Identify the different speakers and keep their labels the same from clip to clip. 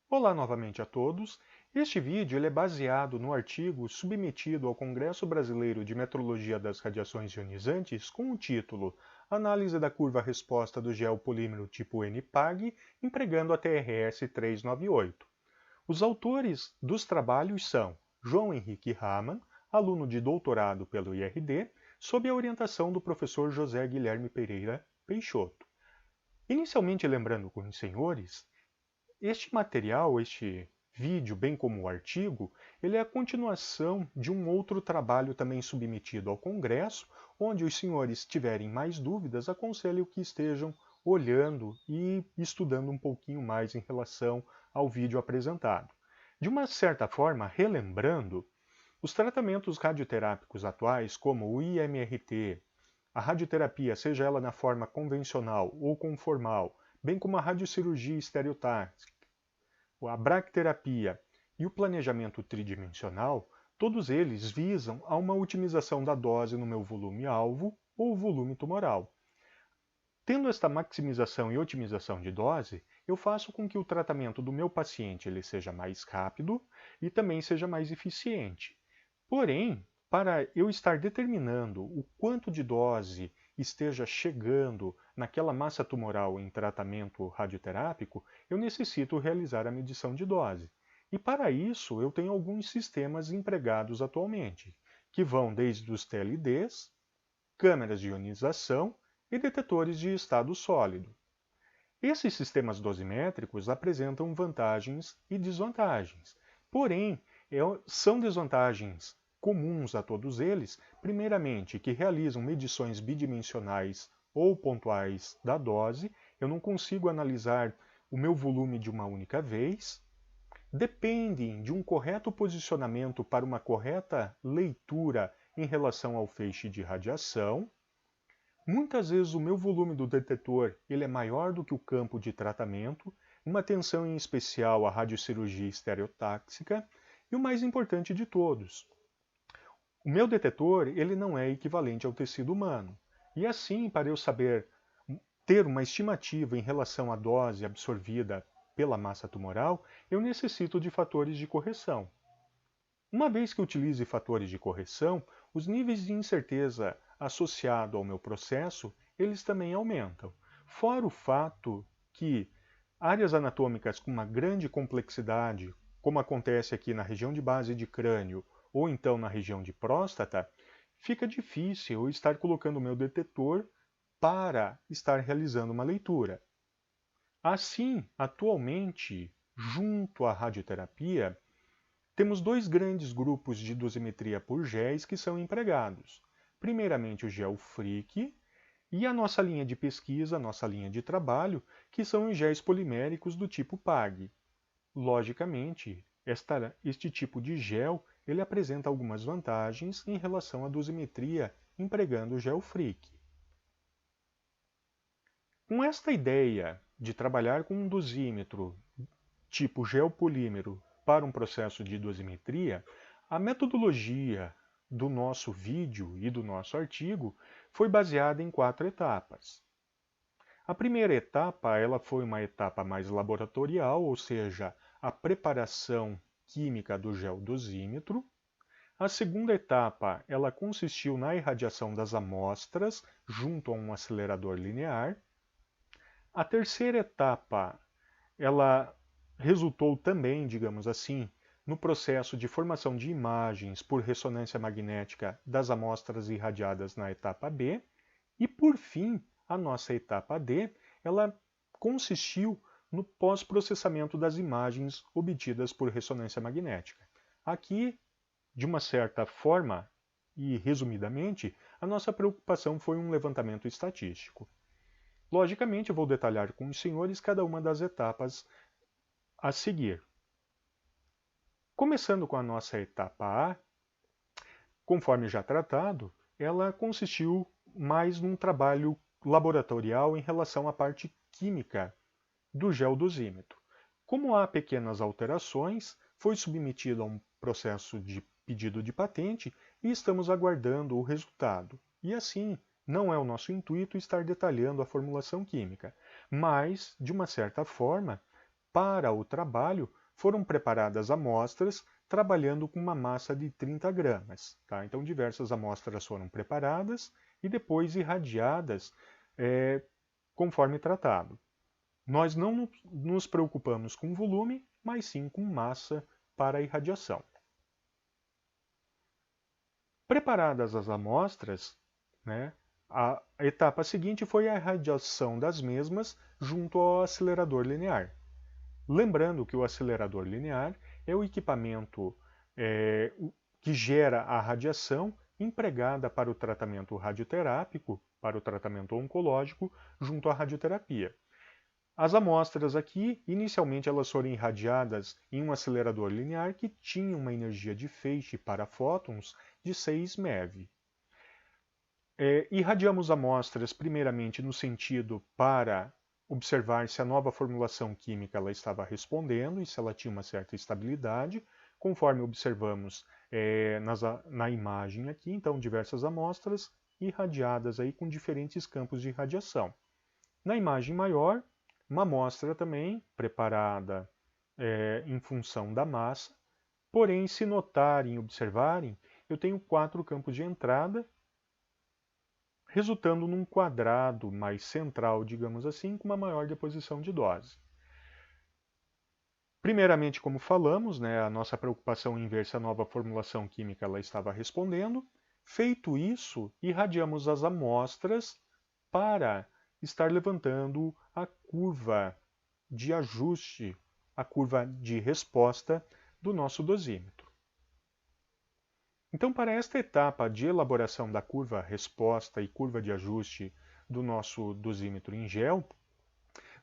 Speaker 1: Olá novamente a todos. Este vídeo ele é baseado no artigo submetido ao Congresso Brasileiro de Metrologia das Radiações Ionizantes com o título Análise da curva-resposta do gel polímero tipo N-PAG empregando a TRS 398. Os autores dos trabalhos são João Henrique Raman, aluno de doutorado pelo IRD, sob a orientação do professor José Guilherme Pereira Peixoto. Inicialmente lembrando com os senhores, este material, este vídeo, bem como o artigo, ele é a continuação de um outro trabalho também submetido ao Congresso, onde os senhores tiverem mais dúvidas, aconselho que estejam olhando e estudando um pouquinho mais em relação ao vídeo apresentado. De uma certa forma, relembrando, os tratamentos radioterápicos atuais, como o IMRT, a radioterapia, seja ela na forma convencional ou conformal, bem como a radiocirurgia estereotáxica, a bracterapia e o planejamento tridimensional, todos eles visam a uma otimização da dose no meu volume-alvo ou volume tumoral. Tendo esta maximização e otimização de dose, eu faço com que o tratamento do meu paciente ele seja mais rápido e também seja mais eficiente. Porém, para eu estar determinando o quanto de dose esteja chegando naquela massa tumoral em tratamento radioterápico, eu necessito realizar a medição de dose. E para isso, eu tenho alguns sistemas empregados atualmente, que vão desde os TLDs, câmeras de ionização e detetores de estado sólido. Esses sistemas dosimétricos apresentam vantagens e desvantagens, porém, são desvantagens comuns a todos eles, primeiramente, que realizam medições bidimensionais ou pontuais da dose, eu não consigo analisar o meu volume de uma única vez, dependem de um correto posicionamento para uma correta leitura em relação ao feixe de radiação. Muitas vezes o meu volume do detetor ele é maior do que o campo de tratamento, uma atenção em especial à radiocirurgia estereotáxica, e o mais importante de todos, o meu detetor ele não é equivalente ao tecido humano. E assim, para eu saber ter uma estimativa em relação à dose absorvida pela massa tumoral, eu necessito de fatores de correção. Uma vez que utilize fatores de correção, os níveis de incerteza associado ao meu processo, eles também aumentam. Fora o fato que áreas anatômicas com uma grande complexidade, como acontece aqui na região de base de crânio ou então na região de próstata, fica difícil eu estar colocando o meu detetor para estar realizando uma leitura. Assim, atualmente, junto à radioterapia, temos dois grandes grupos de dosimetria por géis que são empregados. Primeiramente o gel Frick e a nossa linha de pesquisa, a nossa linha de trabalho, que são os géis poliméricos do tipo PAG. Logicamente, este tipo de gel ele apresenta algumas vantagens em relação à dosimetria empregando o gel Frick. Com esta ideia de trabalhar com um dosímetro tipo gel polímero para um processo de dosimetria, a metodologia do nosso vídeo e do nosso artigo foi baseada em 4 etapas. A primeira etapa ela foi uma etapa mais laboratorial, ou seja, a preparação química do gel dosímetro. A segunda etapa ela consistiu na irradiação das amostras junto a um acelerador linear. A terceira etapa ela resultou também, digamos assim, no processo de formação de imagens por ressonância magnética das amostras irradiadas na etapa B. E, por fim, a nossa etapa D, ela consistiu no pós-processamento das imagens obtidas por ressonância magnética. Aqui, de uma certa forma e resumidamente, a nossa preocupação foi um levantamento estatístico. Logicamente, eu vou detalhar com os senhores cada uma das etapas a seguir. Começando com a nossa etapa A, conforme já tratado, ela consistiu mais num trabalho laboratorial em relação à parte química do gel dosímetro. Como há pequenas alterações, foi submetido a um processo de pedido de patente e estamos aguardando o resultado. E assim, não é o nosso intuito estar detalhando a formulação química, mas, de uma certa forma, para o trabalho, foram preparadas amostras trabalhando com uma massa de 30 gramas. Tá? Então, diversas amostras foram preparadas e depois irradiadas conforme tratado. Nós não nos preocupamos com volume, mas sim com massa para a irradiação. Preparadas as amostras, a etapa seguinte foi a irradiação das mesmas junto ao acelerador linear. Lembrando que o acelerador linear é o equipamento que gera a radiação empregada para o tratamento radioterápico, para o tratamento oncológico, junto à radioterapia. As amostras aqui, inicialmente elas foram irradiadas em um acelerador linear que tinha uma energia de feixe para fótons de 6 MeV. Irradiamos amostras primeiramente no sentido para observar se a nova formulação química ela estava respondendo e se ela tinha uma certa estabilidade, conforme observamos na imagem aqui, então diversas amostras irradiadas aí com diferentes campos de radiação. Na imagem maior, uma amostra também preparada em função da massa, porém, se notarem e observarem, eu tenho 4 campos de entrada, resultando num quadrado mais central, digamos assim, com uma maior deposição de dose. Primeiramente, como falamos, a nossa preocupação em ver se a nova formulação química ela estava respondendo. Feito isso, irradiamos as amostras para estar levantando a curva de ajuste, a curva de resposta do nosso dosímetro. Então, para esta etapa de elaboração da curva resposta e curva de ajuste do nosso dosímetro em gel,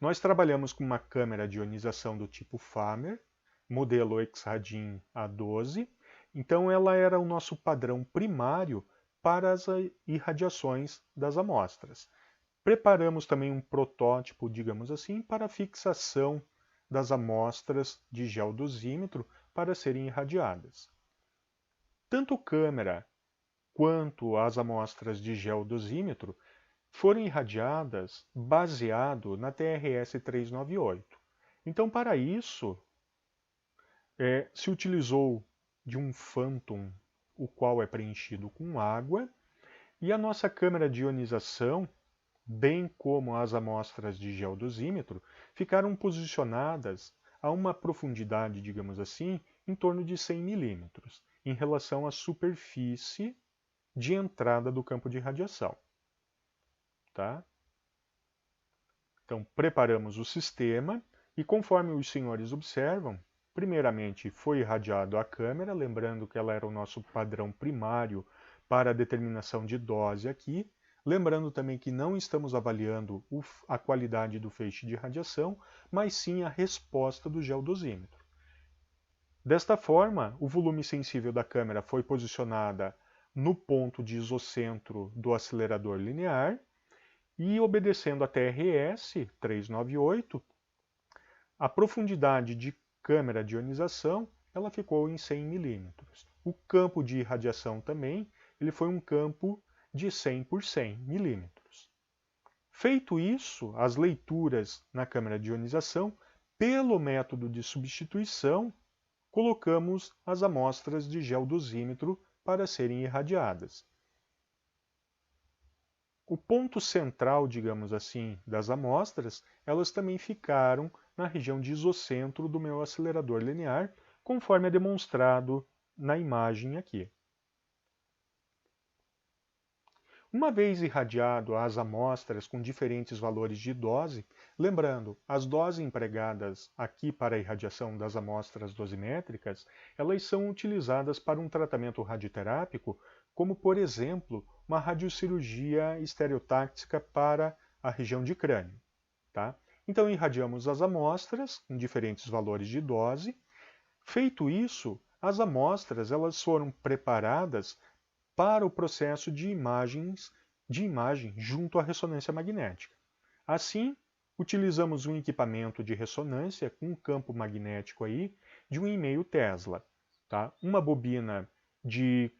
Speaker 1: nós trabalhamos com uma câmera de ionização do tipo Famer, modelo Exradin A12. Então, ela era o nosso padrão primário para as irradiações das amostras. Preparamos também um protótipo, digamos assim, para a fixação das amostras de gel dosímetro para serem irradiadas. Tanto câmera quanto as amostras de gel dosímetro foram irradiadas baseado na TRS 398. Então, para isso, se utilizou de um Phantom, o qual é preenchido com água, e a nossa câmera de ionização, bem como as amostras de gel dosímetro, ficaram posicionadas a uma profundidade, digamos assim, em torno de 100 milímetros, em relação à superfície de entrada do campo de radiação. Tá? Então, preparamos o sistema e, conforme os senhores observam, primeiramente foi irradiado a câmera, lembrando que ela era o nosso padrão primário para a determinação de dose aqui. Lembrando também que não estamos avaliando a qualidade do feixe de radiação, mas sim a resposta do gel dosímetro. Desta forma, o volume sensível da câmera foi posicionada no ponto de isocentro do acelerador linear e, obedecendo a TRS 398, a profundidade de câmera de ionização ela ficou em 100 milímetros. O campo de irradiação também ele foi um campo de 100 por 100 milímetros. Feito isso, as leituras na câmera de ionização, pelo método de substituição, colocamos as amostras de gel dosímetro para serem irradiadas. O ponto central, digamos assim, das amostras, elas também ficaram na região de isocentro do meu acelerador linear, conforme é demonstrado na imagem aqui. Uma vez irradiado as amostras com diferentes valores de dose, lembrando, as doses empregadas aqui para a irradiação das amostras dosimétricas, elas são utilizadas para um tratamento radioterápico, como por exemplo, uma radiocirurgia estereotáxica para a região de crânio. Tá? Então irradiamos as amostras com diferentes valores de dose. Feito isso, as amostras elas foram preparadas para o processo de imagem junto à ressonância magnética. Assim, utilizamos um equipamento de ressonância com um campo magnético aí de 1,5 Tesla. Tá? Uma bobina de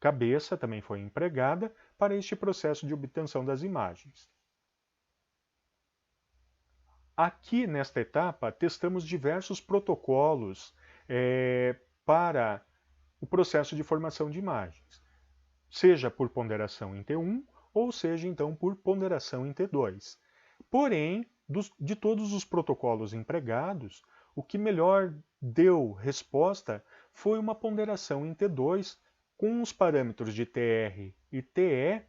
Speaker 1: cabeça também foi empregada para este processo de obtenção das imagens. Aqui, nesta etapa, testamos diversos protocolos para o processo de formação de imagens, seja por ponderação em T1 ou seja, então, por ponderação em T2. Porém, de todos os protocolos empregados, o que melhor deu resposta foi uma ponderação em T2 com os parâmetros de TR e TE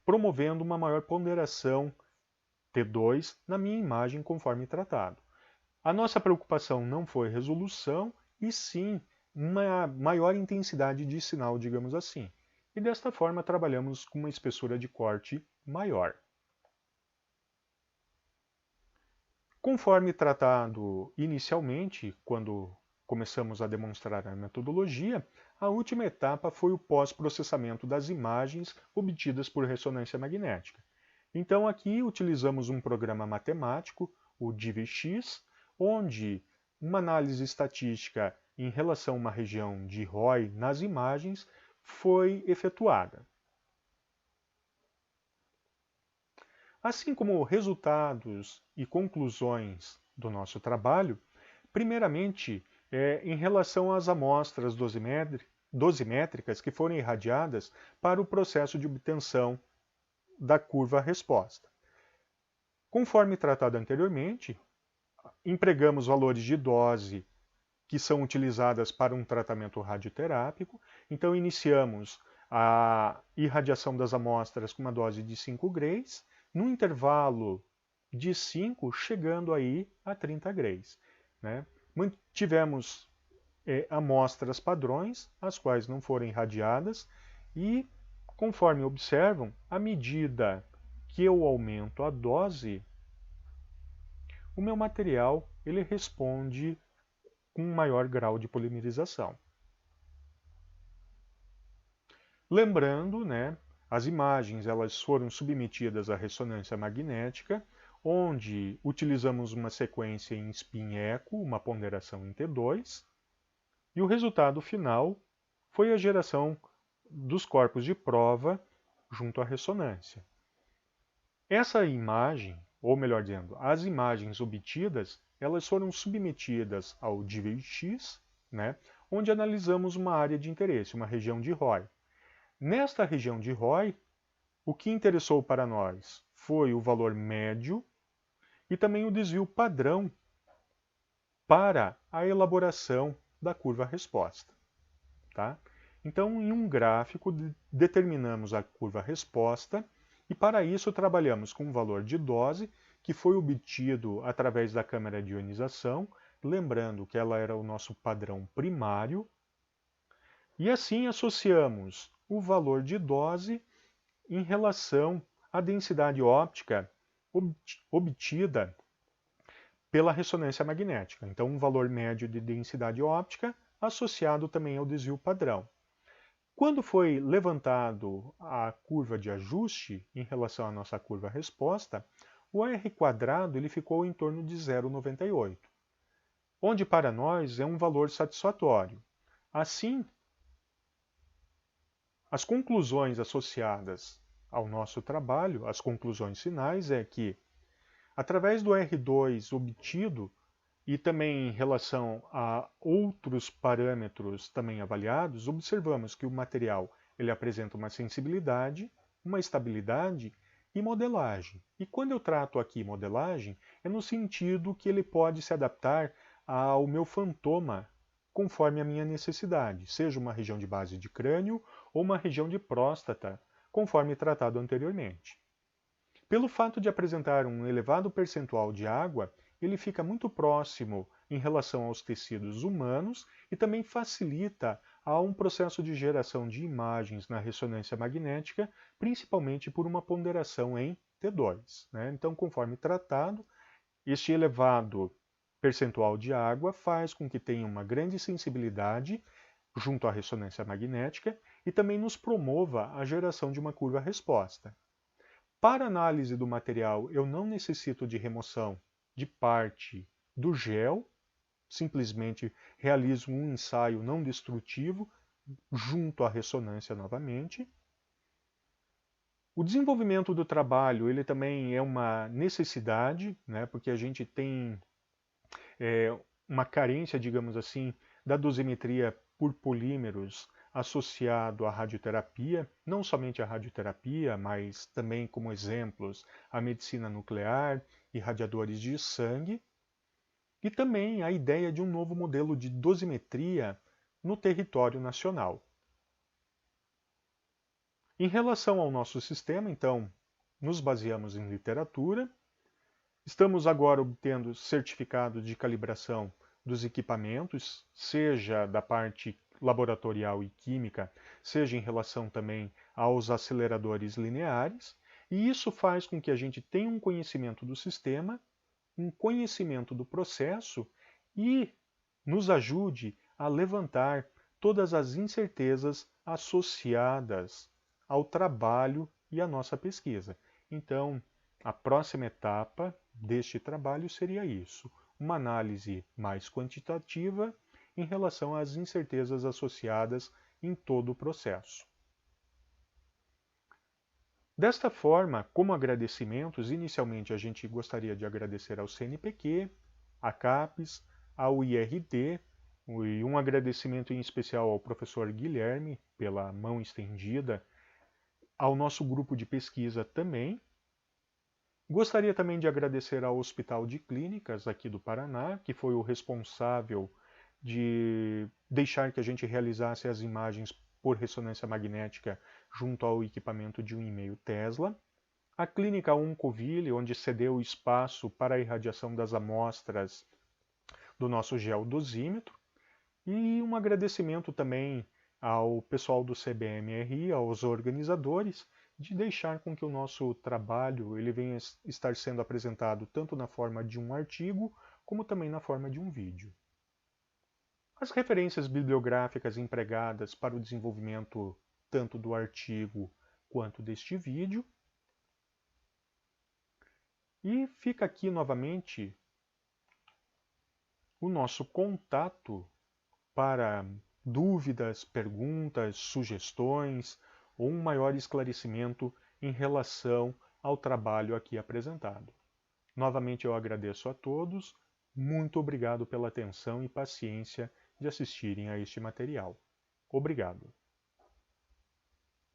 Speaker 1: promovendo uma maior ponderação T2 na minha imagem conforme tratado. A nossa preocupação não foi resolução, e sim uma maior intensidade de sinal, digamos assim. E desta forma trabalhamos com uma espessura de corte maior. Conforme tratado inicialmente, quando começamos a demonstrar a metodologia, a última etapa foi o pós-processamento das imagens obtidas por ressonância magnética. Então aqui utilizamos um programa matemático, o DivX, onde uma análise estatística em relação a uma região de ROI nas imagens foi efetuada. Assim como resultados e conclusões do nosso trabalho, primeiramente, em relação às amostras dosimétricas que foram irradiadas para o processo de obtenção da curva-resposta. Conforme tratado anteriormente, empregamos valores de dose que são utilizadas para um tratamento radioterápico. Então, iniciamos a irradiação das amostras com uma dose de 5 grays, no intervalo de 5, chegando aí a 30 grays. Né? Mantivemos amostras padrões, as quais não foram irradiadas, e, conforme observam, à medida que eu aumento a dose, o meu material ele responde com um maior grau de polimerização. Lembrando, né, as imagens elas foram submetidas à ressonância magnética, onde utilizamos uma sequência em spin-eco, uma ponderação em T2, e o resultado final foi a geração dos corpos de prova junto à ressonância. Essa imagem, ou melhor dizendo, as imagens obtidas, elas foram submetidas ao DivX, né, onde analisamos uma área de interesse, uma região de ROI. Nesta região de ROI, o que interessou para nós foi o valor médio e também o desvio padrão para a elaboração da curva-resposta. Tá? Então, em um gráfico, determinamos a curva-resposta e, para isso, trabalhamos com um valor de dose que foi obtido através da câmara de ionização, lembrando que ela era o nosso padrão primário, e assim associamos o valor de dose em relação à densidade óptica obtida pela ressonância magnética. Então, um valor médio de densidade óptica associado também ao desvio padrão. Quando foi levantado a curva de ajuste em relação à nossa curva-resposta, o R quadrado ele ficou em torno de 0,98, onde para nós é um valor satisfatório. Assim, as conclusões associadas ao nosso trabalho, as conclusões finais, é que, através do R2 obtido e também em relação a outros parâmetros também avaliados, observamos que o material ele apresenta uma sensibilidade, uma estabilidade e modelagem. E quando eu trato aqui modelagem, é no sentido que ele pode se adaptar ao meu fantoma conforme a minha necessidade, seja uma região de base de crânio ou uma região de próstata, conforme tratado anteriormente. Pelo fato de apresentar um elevado percentual de água, ele fica muito próximo em relação aos tecidos humanos e também facilita a um processo de geração de imagens na ressonância magnética, principalmente por uma ponderação em T2. Né? Então, conforme tratado, este elevado percentual de água faz com que tenha uma grande sensibilidade junto à ressonância magnética e também nos promova a geração de uma curva-resposta. Para análise do material, eu não necessito de remoção de parte do gel, simplesmente realizo um ensaio não destrutivo junto à ressonância novamente. O desenvolvimento do trabalho ele também é uma necessidade, né, porque a gente tem uma carência, digamos assim, da dosimetria por polímeros associado à radioterapia, não somente à radioterapia, mas também como exemplos a medicina nuclear e radiadores de sangue, e também a ideia de um novo modelo de dosimetria no território nacional. Em relação ao nosso sistema, então, nos baseamos em literatura. Estamos agora obtendo certificado de calibração dos equipamentos, seja da parte laboratorial e química, seja em relação também aos aceleradores lineares, e isso faz com que a gente tenha um conhecimento do sistema, um conhecimento do processo e nos ajude a levantar todas as incertezas associadas ao trabalho e à nossa pesquisa. Então, a próxima etapa deste trabalho seria isso: uma análise mais quantitativa em relação às incertezas associadas em todo o processo. Desta forma, como agradecimentos, inicialmente a gente gostaria de agradecer ao CNPq, à CAPES, ao IRD, e um agradecimento em especial ao professor Guilherme pela mão estendida, ao nosso grupo de pesquisa também. Gostaria também de agradecer ao Hospital de Clínicas aqui do Paraná, que foi o responsável de deixar que a gente realizasse as imagens por ressonância magnética junto ao equipamento de 1,5 Tesla. A Clínica Oncoville, onde cedeu espaço para a irradiação das amostras do nosso geodosímetro. E um agradecimento também ao pessoal do CBMRI, aos organizadores, de deixar com que o nosso trabalho ele venha estar sendo apresentado tanto na forma de um artigo, como também na forma de um vídeo. As referências bibliográficas empregadas para o desenvolvimento tanto do artigo quanto deste vídeo. E fica aqui novamente o nosso contato para dúvidas, perguntas, sugestões ou um maior esclarecimento em relação ao trabalho aqui apresentado. Novamente eu agradeço a todos, muito obrigado pela atenção e paciência de assistirem a este material. Obrigado.